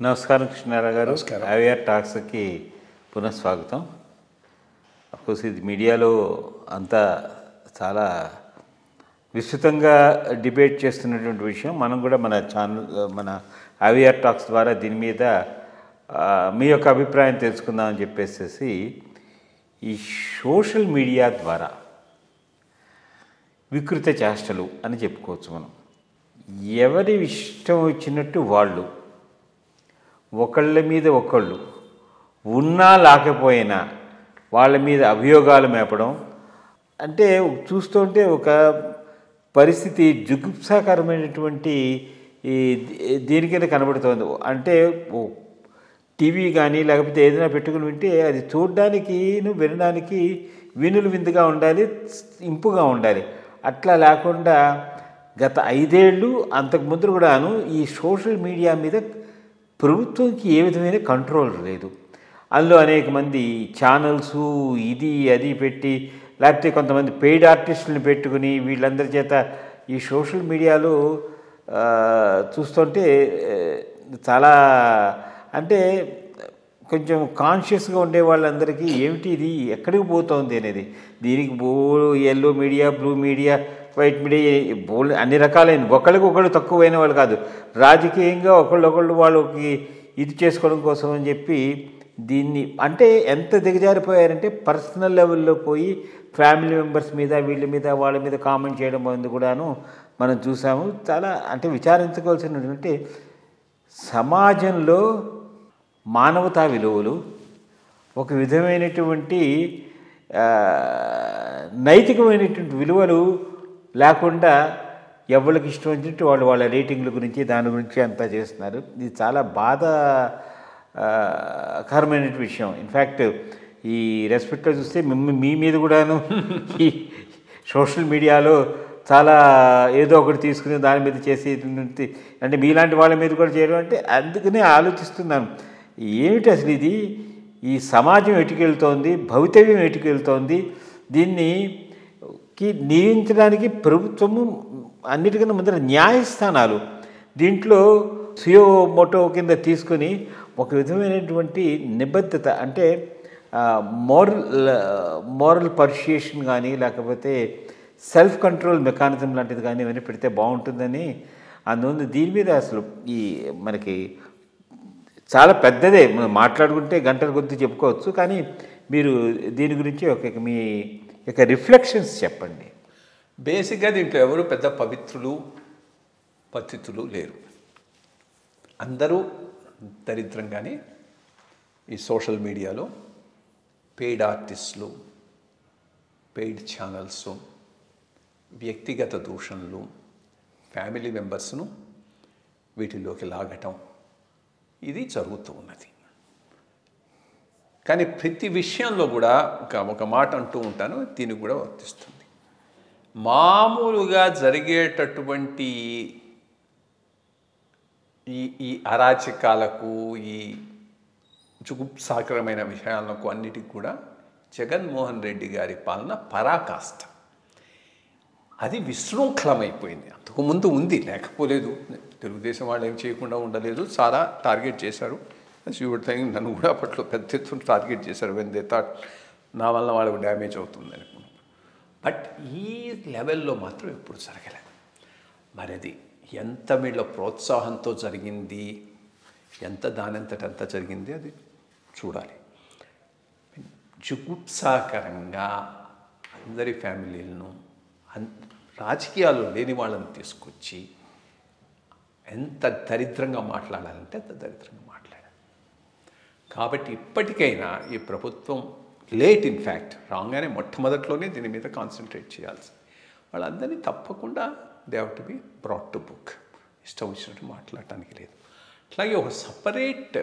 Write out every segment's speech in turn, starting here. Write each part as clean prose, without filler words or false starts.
నమస్కారం కృష్ణారావు గారు. నమస్కారం. అవేర్ టాక్స్కి పునఃస్వాగతం. అఫ్కోర్స్ ఇది మీడియాలో అంతా చాలా విస్తృతంగా డిబేట్ చేస్తున్నటువంటి విషయం. మనం కూడా మన ఛానల్, మన అవేర్ టాక్స్ ద్వారా దీని మీద మీ యొక్క అభిప్రాయం తెలుసుకుందామని చెప్పేసి ఈ సోషల్ మీడియా ద్వారా వికృత చేష్టలు అని చెప్పుకోవచ్చు మనం. ఎవరి ఇష్టం వచ్చినట్టు వాళ్ళు ఒకళ్ళ మీద ఒకళ్ళు ఉన్నా లేకపోయినా వాళ్ళ మీద అభియోగాలు మేపడం అంటే చూస్తుంటే ఒక పరిస్థితి జుగుప్సాకరమైనటువంటి దీని కింద కనబడుతోంది. అంటే టీవీ కానీ లేకపోతే ఏదైనా పెట్టుకుని వింటే అది చూడడానికి వినడానికి వినులు విందుగా ఉండాలి, ఇంపుగా ఉండాలి. అట్లా లేకుండా గత 5 ఏళ్ళు అంతకుముందు కూడాను ఈ సోషల్ మీడియా మీద ప్రభుత్వంకి ఏ విధమైన కంట్రోల్ లేదు. అందులో అనేక మంది ఛానల్స్ ఇది అది పెట్టి, లేకపోతే కొంతమంది పెయిడ్ ఆర్టిస్టులను పెట్టుకుని వీళ్ళందరి చేత ఈ సోషల్ మీడియాలో చూస్తుంటే చాలా అంటే కొంచెం కాన్షియస్గా ఉండే వాళ్ళందరికీ ఏమిటి ఇది ఎక్కడికి పోతుంది అనేది, దీనికి yellow media, blue media, white media అన్ని రకాలైన ఒకళ్ళకొకళ్ళు తక్కువైన వాళ్ళు కాదు. రాజకీయంగా ఒకళ్ళొకళ్ళు వాళ్ళకి ఇది చేసుకోవడం కోసం అని చెప్పి దీన్ని అంటే ఎంత దిగజారిపోయారంటే పర్సనల్ లెవెల్లో పోయి ఫ్యామిలీ మెంబర్స్ మీద వీళ్ళ మీద వాళ్ళ మీద కామెంట్ చేయడం అనేది కూడాను మనం చూసాము. చాలా అంటే విచారించుకోవాల్సినటువంటి సమాజంలో మానవతా విలువలు, ఒక విధమైనటువంటి నైతికమైనటువంటి విలువలు లేకుండా ఎవరికి ఇష్టం వచ్చినట్టు వాళ్ళు వాళ్ళ రేటింగ్ల గురించి దాని గురించి అంతా చేస్తున్నారు. ఇది చాలా బాధాకరమైన విషయం. ఇన్ఫ్యాక్ట్ ఈ రెస్పెక్ట్లో చూస్తే మీ మీద కూడాను ఈ సోషల్ మీడియాలో చాలా ఏదో ఒకటి తీసుకుని దాని మీద చేసి అంటే మీలాంటి వాళ్ళ మీద కూడా చేయడం అంటే అందుకనే ఆలోచిస్తున్నాను ఏమిటి అసలు ఇది, ఈ సమాజం ఎటుకెళ్తోంది, భవితవ్యం ఎటుకెళ్తోంది, దీన్ని నియంత్రించడానికి ప్రభుత్వము అన్నిటికన్నా ముందర న్యాయస్థానాలు దీంట్లో సుయో మోటో కింద తీసుకొని ఒక విధమైనటువంటి నిబద్ధత అంటే మోరల్ పర్షియేషన్ కానీ లేకపోతే సెల్ఫ్ కంట్రోల్ మెకానిజం లాంటిది కానీ ఇవన్నీ పెడితే బాగుంటుందని అందువల్ల దీని మీద అసలు ఈ మనకి చాలా పెద్దదే, మనం మాట్లాడుకుంటే గంటల కొద్దీ చెప్పుకోవచ్చు. కానీ మీరు దీని గురించి మీ యొక్క రిఫ్లెక్షన్స్ చెప్పండి. బేసిక్గా దీంట్లో ఎవరు పెద్ద పవిత్రులు పతితులు లేరు. అందరూ దరిద్రంగానే ఈ సోషల్ మీడియాలో పెయిడ్ ఆర్టిస్టులు, పెయిడ్ ఛానల్స్, వ్యక్తిగత దూషణలు, ఫ్యామిలీ మెంబర్స్ను వీటిలోకి లాగటం ఇది జరుగుతూ ఉన్నది. కానీ ప్రతి విషయంలో కూడా ఒక మాట అంటూ ఉంటాను, దీనికి కూడా వర్తిస్తుంది. మామూలుగా జరిగేటటువంటి ఈ అరాచకాలకు, ఈ జుగుప్సాకరమైన విషయాలకు అన్నిటికీ కూడా జగన్మోహన్ రెడ్డి గారి పాలన పరాకాష్ట. అది విశృంఖలమైపోయింది. అంతకుముందు ఉంది, లేకపోలేదు. తెలుగుదేశం వాళ్ళు ఏం చేయకుండా ఉండలేదు, చాలా టార్గెట్ చేశారు. శివుడి నన్ను కూడా అప్పట్లో పెద్ద ఎత్తున టార్గెట్ చేశారు. వెన్ దే థాట్ నా వల్ల వాళ్ళకు డ్యామేజ్ అవుతుంది అనుకున్నాను. బట్ ఈ లెవెల్లో మాత్రం ఎప్పుడు జరగలేదు. మరి అది ఎంత వీళ్ళ ప్రోత్సాహంతో జరిగింది, ఎంత దానంతటంతా జరిగింది అది చూడాలి. జుగుప్సాకరంగా అందరి ఫ్యామిలీలను రాజకీయాల్లో లేని వాళ్ళని తీసుకొచ్చి ఎంత దరిద్రంగా మాట్లాడాలంటే అంత దరిద్రంగా మాట్లాడాలి. కాబట్టి ఇప్పటికైనా ఈ ప్రభుత్వం లేట్ ఇన్ఫ్యాక్ట్ రాగానే మొట్టమొదట్లోనే దీని మీద కాన్సన్ట్రేట్ చేయాల్సింది. వాళ్ళందరినీ తప్పకుండా they have to be brought to book. ఇష్టం వచ్చినట్టు మాట్లాడటానికి లేదు. అట్లాగే ఒక సపరేట్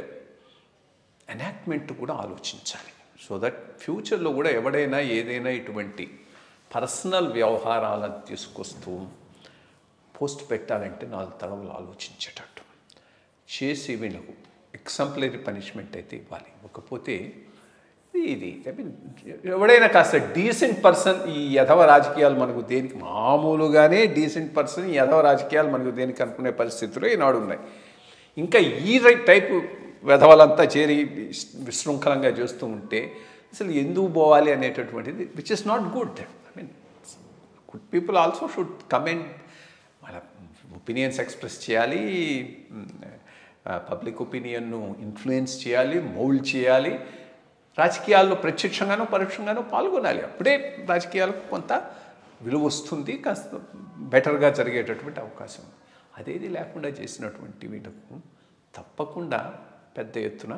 ఎనాక్ట్మెంట్ కూడా ఆలోచించాలి. సో దట్ ఫ్యూచర్లో కూడా ఎవడైనా ఏదైనా ఇటువంటి పర్సనల్ వ్యవహారాలను తీసుకొస్తూ పోస్ట్ పెట్టాలంటే 4 తడవలు ఆలోచించేటట్టు చేసి వీళ్ళకు ఎగ్జాంపులరీ పనిష్మెంట్ అయితే ఇవ్వాలి. ఇవ్వకపోతే ఇది ఐ మీన్ ఎవడైనా కాస్త డీసెంట్ పర్సన్ ఈ యథవ రాజకీయాలు మనకు దేనికి మామూలుగానే డీసెంట్ పర్సన్ ఈ యథవ రాజకీయాలు మనకు దేనికి అనుకునే పరిస్థితులు ఈనాడు ఉన్నాయి. ఇంకా ఈ టైపు వెధవలంతా చేరి విశృంఖలంగా చేస్తూ ఉంటే అసలు ఎందుకు పోవాలి అనేటటువంటిది which is not good. I mean good people also should comment, వాళ్ళ ఒపీనియన్స్ ఎక్స్ప్రెస్ చేయాలి, పబ్లిక్ ఒపీనియన్ను ఇన్ఫ్లుయెన్స్ చేయాలి, మౌల్డ్ చేయాలి, రాజకీయాల్లో ప్రత్యక్షంగానో పరోక్షంగానో పాల్గొనాలి. అప్పుడే రాజకీయాలకు కొంత విలువ వస్తుంది, కాస్త బెటర్గా జరిగేటటువంటి అవకాశం. అదేది లేకుండా చేసినటువంటి వీళ్ళకు తప్పకుండా పెద్ద ఎత్తున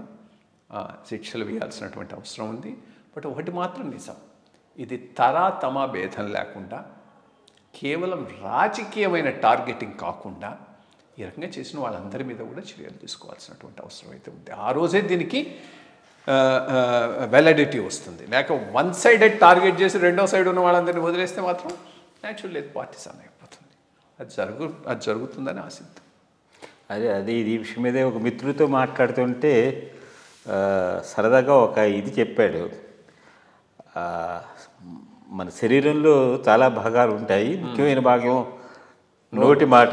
శిక్షలు వేయాల్సినటువంటి అవసరం ఉంది. బట్ ఒకటి మాత్రం నిజం, ఇది తమా భేదం లేకుండా కేవలం రాజకీయమైన టార్గెటింగ్ కాకుండా ఈ రకంగా చేసిన వాళ్ళందరి మీద కూడా చర్యలు తీసుకోవాల్సినటువంటి అవసరం అయితే ఉంది. ఆ రోజే దీనికి వ్యాలిడిటీ వస్తుంది. లేక వన్ సైడెడ్ టార్గెట్ చేసి రెండో సైడ్ ఉన్న వాళ్ళందరినీ వదిలేస్తే మాత్రం న్యాచురల్ లేదు, పార్టీసాన్ అయిపోతుంది. అది జరుగుతుందని ఆశిద్దాం. అదే ఈ విషయం మీదే ఒక మిత్రుడితో మాట్లాడుతుంటే సరదాగా ఒక ఇది చెప్పాడు. మన శరీరంలో చాలా భాగాలు ఉంటాయి, ముఖ్యమైన భాగం నోటి మాట.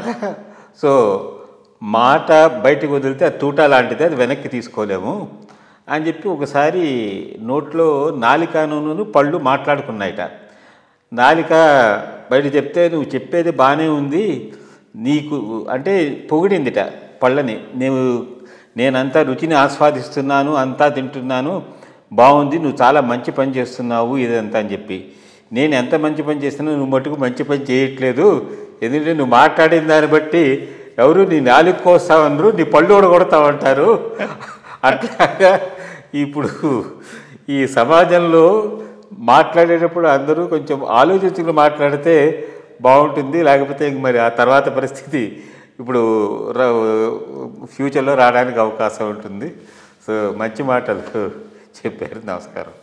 సో మాట బయటకు వదిలితే అది తూటా లాంటిది, అది వెనక్కి తీసుకోలేము అని చెప్పి ఒకసారి నోట్లో నాలికను పళ్ళు మాట్లాడుకున్నాయట. నాలిక బయట చెప్తే నువ్వు చెప్పేది బాగానే ఉంది, నీకు అంటే పొగిడిందిట పళ్ళని, నేనంతా రుచిని ఆస్వాదిస్తున్నాను, అంతా తింటున్నాను, బాగుంది, నువ్వు చాలా మంచి పని చేస్తున్నావు ఇదంతా అని చెప్పి. నేను ఎంత మంచి పని చేస్తున్నా నువ్వు మటుకు మంచి పని చేయట్లేదు, ఎందుకంటే నువ్వు మాట్లాడిన దాన్ని బట్టి ఎవరు నీ నాలుగు కోస్తావనరు, నీ పళ్ళు ఊడగొడతావంటారు. అట్లాగా ఇప్పుడు ఈ సమాజంలో మాట్లాడేటప్పుడు అందరూ కొంచెం ఆలోచించుకుని మాట్లాడితే బాగుంటుంది. లేకపోతే ఇంక మరి ఆ తర్వాత పరిస్థితి ఇప్పుడు ఫ్యూచర్లో రావడానికి అవకాశం ఉంటుంది. సో మంచి మాటలు చెప్పారు. నమస్కారం.